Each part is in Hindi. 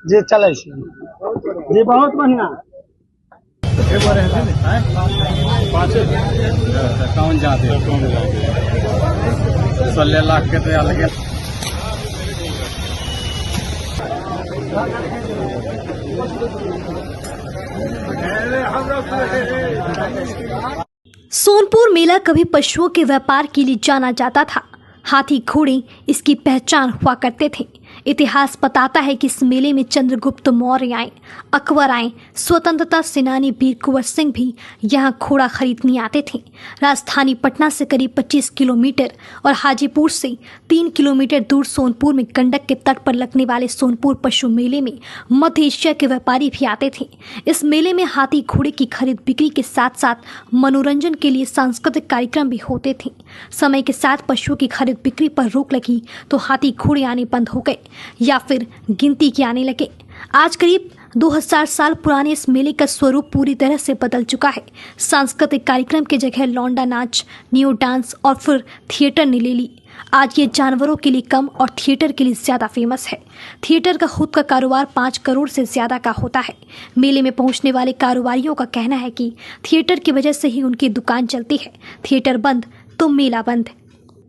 जे चले जी बहुत बढ़िया कौन जाते 16 लाख के तो अलग सोनपुर मेला कभी पशुओं के व्यापार के लिए जाना जाता था। हाथी घोड़े इसकी पहचान हुआ करते थे। इतिहास बताता है कि इस मेले में चंद्रगुप्त मौर्य आए, अकबर आए, स्वतंत्रता सेनानी वीर कुंवर सिंह भी यहाँ घोड़ा खरीदने आते थे। राजधानी पटना से करीब 25 किलोमीटर और हाजीपुर से 3 किलोमीटर दूर सोनपुर में गंडक के तट पर लगने वाले सोनपुर पशु मेले में मध्य एशिया के व्यापारी भी आते थे। इस मेले में हाथी घोड़े की खरीद बिक्री के साथ साथ मनोरंजन के लिए सांस्कृतिक कार्यक्रम भी होते थे। समय के साथ पशुओं की खरीद बिक्री पर रोक लगी तो हाथी घोड़े आने बंद हो गए या फिर गिनती के आने लगे। आज करीब 2000 साल पुराने इस मेले का स्वरूप पूरी तरह से बदल चुका है। सांस्कृतिक कार्यक्रम की जगह लौंडा नाच, न्यू डांस और फिर थिएटर ने ले ली। आज ये जानवरों के लिए कम और थिएटर के लिए ज़्यादा फेमस है। थिएटर का खुद का कारोबार 5 करोड़ से ज़्यादा का होता है। मेले में पहुंचने वाले कारोबारियों का कहना है कि थिएटर की वजह से ही उनकी दुकान चलती है। थिएटर बंद तो मेला बंद।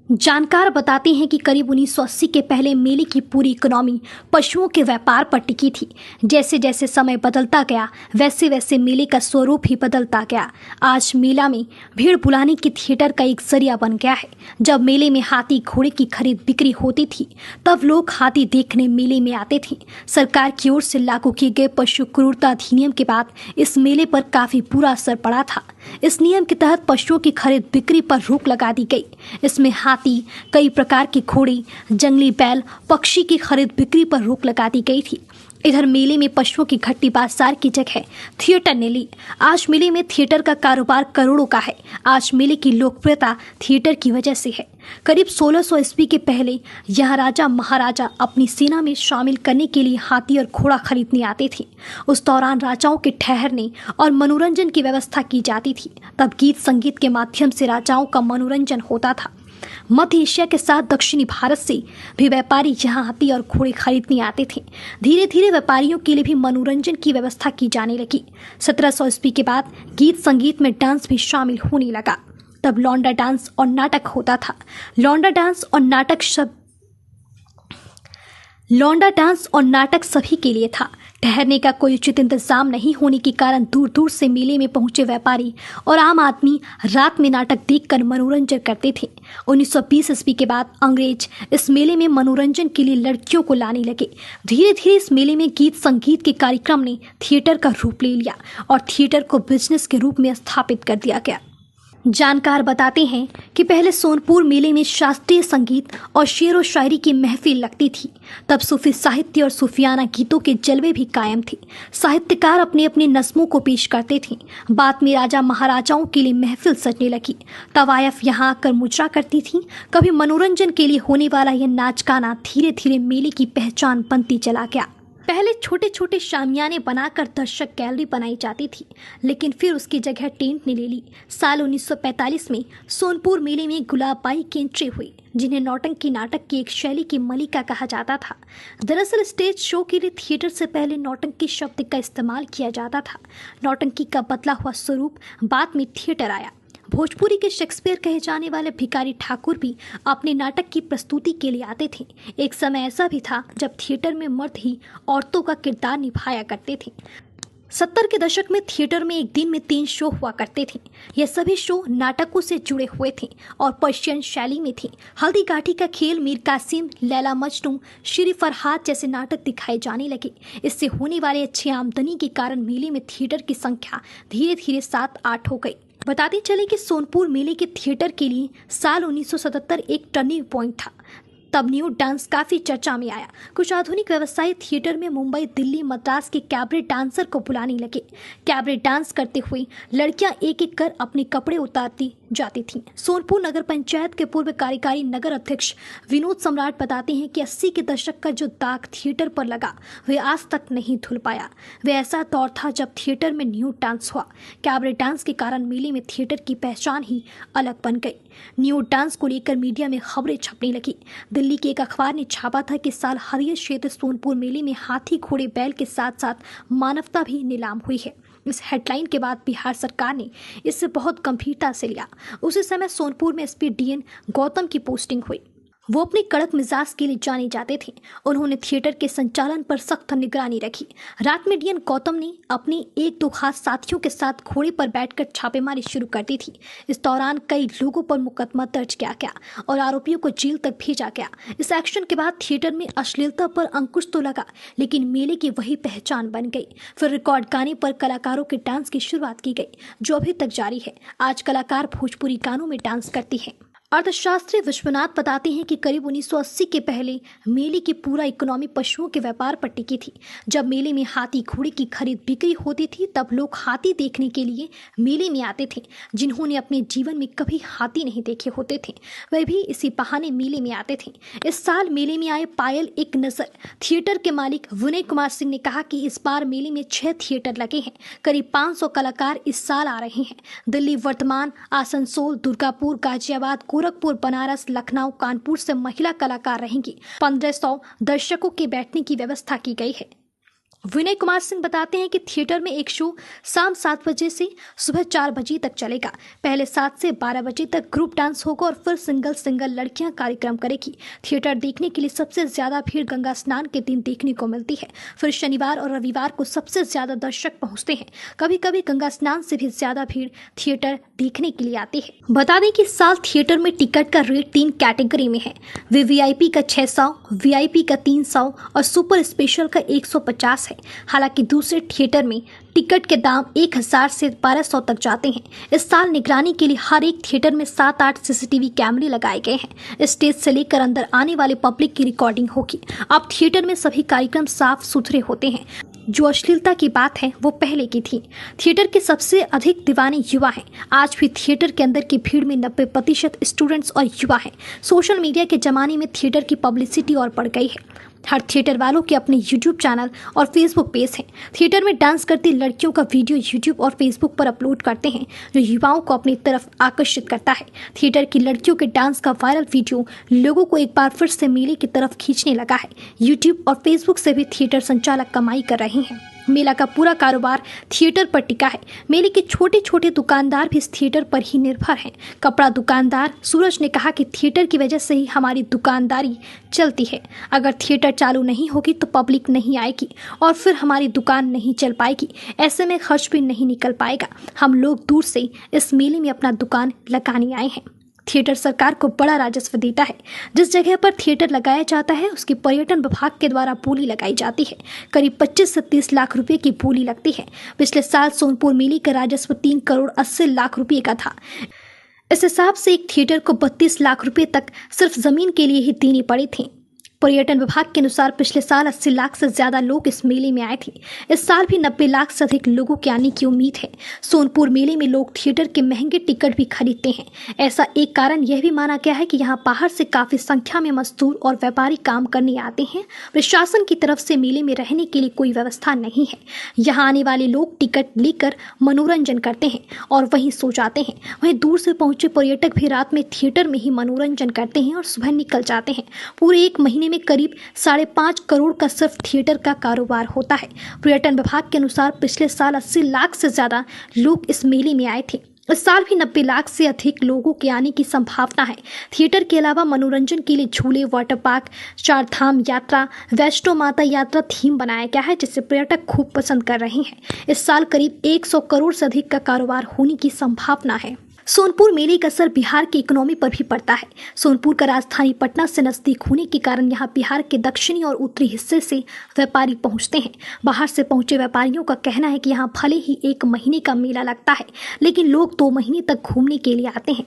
जानकार बताते हैं कि करीब 1980 के पहले मेले की पूरी इकोनॉमी पशुओं के व्यापार पर टिकी थी। जैसे जैसे समय बदलता गया वैसे वैसे मेले का स्वरूप ही बदलता गया। आज मेला में भीड़ बुलाने की थिएटर का एक जरिया बन गया है। जब मेले में हाथी घोड़े की खरीद बिक्री होती थी तब लोग हाथी देखने मेले में आते थे। सरकार की ओर से लागू किए गए पशु क्रूरता अधिनियम के बाद इस मेले पर काफ़ी बुरा असर पड़ा था। इस नियम के तहत पशुओं की खरीद बिक्री पर रोक लगा दी गई। इसमें हाथी, कई प्रकार के घोड़े, जंगली बैल, पक्षी की खरीद बिक्री पर रोक लगा दी गई थी। इधर मेले में पशुओं की घट्टी बाजार की जगह थिएटर ने ली। आज मेले में थिएटर का कारोबार करोड़ों का है। आज मेले की लोकप्रियता थिएटर की वजह से है। करीब 1600 ईस्वी के पहले यहाँ राजा महाराजा अपनी सेना में शामिल करने के लिए हाथी और घोड़ा खरीदने आते थे। उस दौरान राजाओं के ठहरने और मनोरंजन की व्यवस्था की जाती थी। तब गीत संगीत के माध्यम से राजाओं का मनोरंजन होता था। मध्य एशिया के साथ दक्षिणी भारत से भी व्यापारी यहाँ हाथी और घोड़े खरीदने आते थे। धीरे धीरे व्यापारियों के लिए भी मनोरंजन की व्यवस्था की जाने लगी। 1700 ईस्वी के बाद गीत संगीत में डांस भी शामिल होने लगा। तब लौंडा डांस और नाटक होता था। लौंडा डांस और नाटक सभी के लिए था। ठहरने का कोई उचित इंतजाम नहीं होने के कारण दूर दूर से मेले में पहुंचे व्यापारी और आम आदमी रात में नाटक देखकर मनोरंजन करते थे। 1920 ईस्वी के बाद अंग्रेज इस मेले में मनोरंजन के लिए लड़कियों को लाने लगे। धीरे धीरे इस मेले में गीत संगीत के कार्यक्रम ने थिएटर का रूप ले लिया और थिएटर को बिजनेस के रूप में स्थापित कर दिया गया। जानकार बताते हैं कि पहले सोनपुर मेले में शास्त्रीय संगीत और शेर व शायरी की महफिल लगती थी। तब सूफी साहित्य और सूफियाना गीतों के जलवे भी कायम थे। साहित्यकार अपने अपने नज़्मों को पेश करते थे। बाद में राजा महाराजाओं के लिए महफिल सजने लगी। तवायफ यहाँ आकर मुजरा करती थी। कभी मनोरंजन के लिए होने वाला यह नाच गाना धीरे धीरे मेले की पहचान बनती चला गया। पहले छोटे छोटे शामियाने बनाकर दर्शक गैलरी बनाई जाती थी, लेकिन फिर उसकी जगह टेंट ने ले ली। साल 1945 में सोनपुर मेले में गुलाबबाई की एंट्री हुई, जिन्हें नौटंकी नाटक की एक शैली की मलिका कहा जाता था। दरअसल स्टेज शो के लिए थिएटर से पहले नौटंकी शब्द का इस्तेमाल किया जाता था। नौटंकी का बदला हुआ स्वरूप बाद में थिएटर आया। भोजपुरी के शेक्सपियर कहे जाने वाले भिखारी ठाकुर भी अपने नाटक की प्रस्तुति के लिए आते थे। एक समय ऐसा भी था जब थिएटर में मर्द ही औरतों का किरदार निभाया करते थे। 70 के दशक में थिएटर में एक दिन में 3 शो हुआ करते थे। ये सभी शो नाटकों से जुड़े हुए थे और पर्शियन शैली में थे। हल्दी घाटी का खेल, मीर कासिम, लैला मजनू, श्री फरहाद जैसे नाटक दिखाए जाने लगे। इससे होने वाले अच्छी आमदनी के कारण मेले में थिएटर की संख्या धीरे धीरे 7-8 हो गई। बताते चले कि सोनपुर मेले के थिएटर के लिए साल 1977 एक टर्निंग पॉइंट था। तब न्यू डांस काफ़ी चर्चा में आया। कुछ आधुनिक व्यवसायी थिएटर में मुंबई, दिल्ली, मद्रास के कैबरे डांसर को बुलाने लगे। कैबरे डांस करते हुए लड़कियां एक एक कर अपने कपड़े उतारती जाती थीं। सोनपुर नगर पंचायत के पूर्व कार्यकारी नगर अध्यक्ष विनोद सम्राट बताते हैं कि 80 के दशक का जो दाग थिएटर पर लगा वह आज तक नहीं धुल पाया। वह ऐसा दौर था जब थिएटर में न्यू डांस हुआ। कैबरे डांस के कारण मेले में थिएटर की पहचान ही अलग बन गई। न्यू डांस को लेकर मीडिया में खबरें छपने लगी। दिल्ली के एक अखबार ने छापा था कि साल हरियर क्षेत्र सोनपुर मेले में हाथी घोड़े बैल के साथ साथ मानवता भी नीलाम हुई है। इस हेडलाइन के बाद बिहार सरकार ने इसे बहुत गंभीरता से लिया। उसी समय सोनपुर में एसपी डीएन गौतम की पोस्टिंग हुई। वो अपने कड़क मिजाज के लिए जाने जाते थे। उन्होंने थिएटर के संचालन पर सख्त निगरानी रखी। रात में डीएन गौतम ने अपने एक दो खास साथियों के साथ घोड़े पर बैठकर छापेमारी शुरू कर दी थी। इस दौरान कई लोगों पर मुकदमा दर्ज किया गया और आरोपियों को जेल तक भेजा गया। इस एक्शन के बाद थिएटर में अश्लीलता पर अंकुश तो लगा, लेकिन मेले की वही पहचान बन गई। फिर रिकॉर्ड गाने पर कलाकारों के डांस की शुरुआत की गई, जो अभी तक जारी है। आज कलाकार भोजपुरी गानों में डांस करती हैं। अर्थशास्त्री विश्वनाथ बताते हैं कि करीब 1980 के पहले मेले की पूरा इकोनॉमी पशुओं के व्यापार पर टिकी थी। जब मेले में हाथी घोड़े की खरीद बिक्री होती थी तब लोग हाथी देखने के लिए मेले में आते थे। जिन्होंने अपने जीवन में कभी हाथी नहीं देखे होते थे, वह भी इसी बहाने मेले में आते थे। इस साल मेले में आए पायल एक नजर थिएटर के मालिक विनय कुमार सिंह ने कहा कि इस बार मेले में 6 थिएटर लगे हैं। करीब 500 कलाकार इस साल आ रहे हैं। दिल्ली, वर्धमान, आसनसोल, दुर्गापुर, गाजियाबाद, गोरखपुर, बनारस, लखनऊ, कानपुर से महिला कलाकार रहेंगी। 1500 दर्शकों के बैठने की व्यवस्था की गई है। विनय कुमार सिंह बताते हैं कि थिएटर में एक शो शाम 7 बजे से सुबह 4 बजे तक चलेगा। पहले 7 से 12 बजे तक ग्रुप डांस होगा और फिर सिंगल लड़कियां कार्यक्रम करेगी। थिएटर देखने के लिए सबसे ज्यादा भीड़ गंगा स्नान के दिन देखने को मिलती है। फिर शनिवार और रविवार को सबसे ज्यादा दर्शक पहुंचते हैं। कभी कभी गंगा स्नान से भी ज्यादा भीड़ थिएटर देखने के लिए आती है। बता दें कि इस साल थिएटर में टिकट का रेट 3 कैटेगरी में है। वे वीआईपी का 600, वीआईपी का 300 और सुपर स्पेशल का 150 है। हालांकि दूसरे थिएटर में टिकट के दाम 1000 से 1200 तक जाते हैं। इस साल निगरानी के लिए हर एक थिएटर में 7-8 सीसीटीवी कैमरे लगाए गए हैं। स्टेज से लेकर अंदर आने वाले पब्लिक की रिकॉर्डिंग होगी। अब थिएटर में सभी कार्यक्रम साफ सुथरे होते हैं। जो अश्लीलता की बात है वो पहले की थी। थिएटर के सबसे अधिक दीवाने युवा हैं। आज भी थिएटर के अंदर की भीड़ में 90% स्टूडेंट्स और युवा हैं। सोशल मीडिया के जमाने में थिएटर की पब्लिसिटी और बढ़ गई है। हर थिएटर वालों के अपने यूट्यूब चैनल और फेसबुक पेज हैं। थिएटर में डांस करती लड़कियों का वीडियो यूट्यूब और फेसबुक पर अपलोड करते हैं, जो युवाओं को अपनी तरफ आकर्षित करता है। थिएटर की लड़कियों के डांस का वायरल वीडियो लोगों को एक बार फिर से मेले की तरफ खींचने लगा है। यूट्यूब और फेसबुक से भी थिएटर संचालक कमाई कर रहे हैं। मेला का पूरा कारोबार थिएटर पर टिका है। मेले के छोटे छोटे दुकानदार भी इस थिएटर पर ही निर्भर हैं। कपड़ा दुकानदार सूरज ने कहा कि थिएटर की वजह से ही हमारी दुकानदारी चलती है। अगर थिएटर चालू नहीं होगी तो पब्लिक नहीं आएगी और फिर हमारी दुकान नहीं चल पाएगी। ऐसे में खर्च भी नहीं निकल पाएगा। हम लोग दूर से इस मेले में अपना दुकान लगाने आए हैं। थिएटर सरकार को बड़ा राजस्व देता है। जिस जगह पर थिएटर लगाया जाता है उसकी पर्यटन विभाग के द्वारा बोली लगाई जाती है। करीब 25 से 30 लाख रुपए की बोली लगती है। पिछले साल सोनपुर मेले का राजस्व 3 करोड़ 80 लाख रुपए का था। इस हिसाब से एक थिएटर को 32 लाख रुपए तक सिर्फ जमीन के लिए ही देनी पड़ी थी। पर्यटन विभाग के अनुसार पिछले साल 80 लाख से ज्यादा लोग इस मेले में आए थे। इस साल भी 90 लाख से अधिक लोगों के आने की उम्मीद है। सोनपुर मेले में लोग थिएटर के महंगे टिकट भी खरीदते हैं। ऐसा एक कारण यह भी माना गया है कि यहाँ बाहर से काफी संख्या में मजदूर और व्यापारी काम करने आते हैं। प्रशासन की तरफ से मेले में रहने के लिए कोई व्यवस्था नहीं है। यहाँ आने वाले लोग टिकट लेकर मनोरंजन करते हैं और वहीं सो जाते हैं। वहीं दूर से पहुंचे पर्यटक भी रात में थिएटर में ही मनोरंजन करते हैं और सुबह निकल जाते हैं। पूरे एक महीने में करीब 5.5 करोड़ का सिर्फ थिएटर का कारोबार होता है। पर्यटन विभाग के अनुसार पिछले साल 80 लाख से ज्यादा लोग इस मेले में आए थे। इस साल भी 90 लाख से अधिक लोगों के आने की संभावना है। थिएटर के अलावा मनोरंजन के लिए झूले, वाटर पार्क, 4 धाम यात्रा, वैष्णो माता यात्रा थीम बनाया गया है, जिसे पर्यटक खूब पसंद कर रहे हैं। इस साल करीब 100 करोड़ से अधिक का कारोबार होने की संभावना है। सोनपुर मेले का असर बिहार की इकोनॉमी पर भी पड़ता है। सोनपुर का राजधानी पटना से नजदीक होने के कारण यहाँ बिहार के दक्षिणी और उत्तरी हिस्से से व्यापारी पहुँचते हैं। बाहर से पहुँचे व्यापारियों का कहना है कि यहाँ भले ही 1 महीने का मेला लगता है, लेकिन लोग 2 महीने तक घूमने के लिए आते हैं।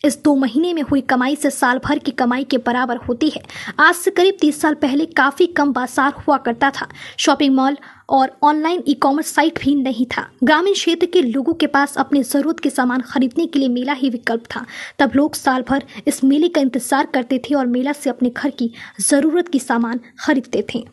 इस 2 महीने में हुई कमाई से साल भर की कमाई के बराबर होती है। आज से करीब 30 साल पहले काफ़ी कम बाजार हुआ करता था। शॉपिंग मॉल और ऑनलाइन ई-कॉमर्स साइट भी नहीं था। ग्रामीण क्षेत्र के लोगों के पास अपने ज़रूरत के सामान खरीदने के लिए मेला ही विकल्प था। तब लोग साल भर इस मेले का इंतजार करते थे और मेला से अपने घर की ज़रूरत की सामान खरीदते थे।